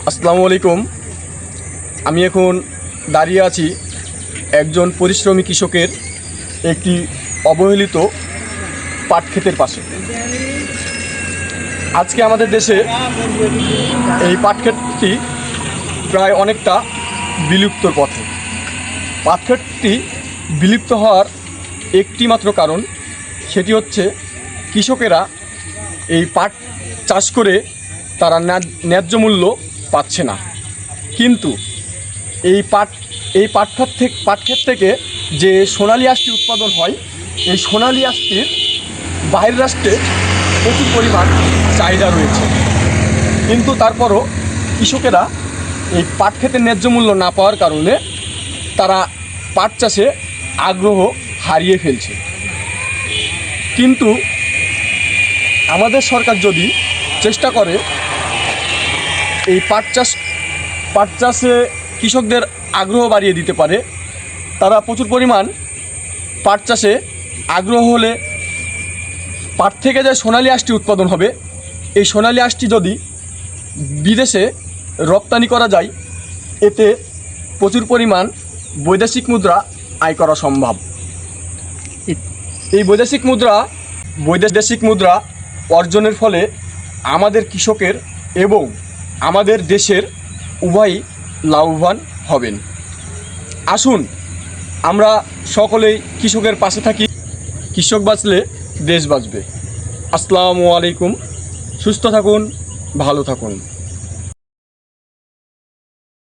আসসালামু আলাইকুম। আমি এখন দাঁড়িয়ে আছি একজন পরিশ্রমী কৃষকের একটি অবহেলিত পাট ক্ষেতের পাশে। আজকে আমাদের দেশে এই পাট ক্ষেতটি প্রায় অনেকটা বিলুপ্তর পথে। পাট ক্ষেতটি বিলুপ্ত হওয়ার একটি মাত্র কারণ, সেটি হচ্ছে কৃষকেরা এই পাট চাষ করে তারা ন্যায্য মূল্য পাচ্ছে না। কিন্তু এই পাট ক্ষেত থেকে যে সোনালী আঁশটি উৎপাদন হয়, এই সোনালী আঁশটির বাইরের রাষ্ট্রে প্রচুর পরিমাণ চাহিদা রয়েছে। কিন্তু তারপরও কৃষকেরা এই পাট ক্ষেতের ন্যায্য মূল্য না পাওয়ার কারণে তারা পাট চাষে আগ্রহ হারিয়ে ফেলছে। কিন্তু আমাদের সরকার যদি চেষ্টা করে এই পাট চাষে কৃষকদের আগ্রহ বাড়িয়ে দিতে পারে, তারা প্রচুর পরিমাণ পাট চাষে আগ্রহ হলে পাট থেকে যে সোনালী আঁশটি উৎপাদন হবে, এই সোনালী আঁশটি যদি বিদেশে রপ্তানি করা যায়, এতে প্রচুর পরিমাণ বৈদেশিক মুদ্রা আয় করা সম্ভব। এই বৈদেশিক মুদ্রা অর্জনের ফলে আমাদের কৃষকের এবং আমাদের দেশের উভয়ই লাভবান হবেন। আসুন আমরা সকলেই কৃষকের পাশে থাকি। কৃষক বাঁচলে দেশ বাঁচবে। আসসালামু আলাইকুম। সুস্থ থাকুন, ভালো থাকুন।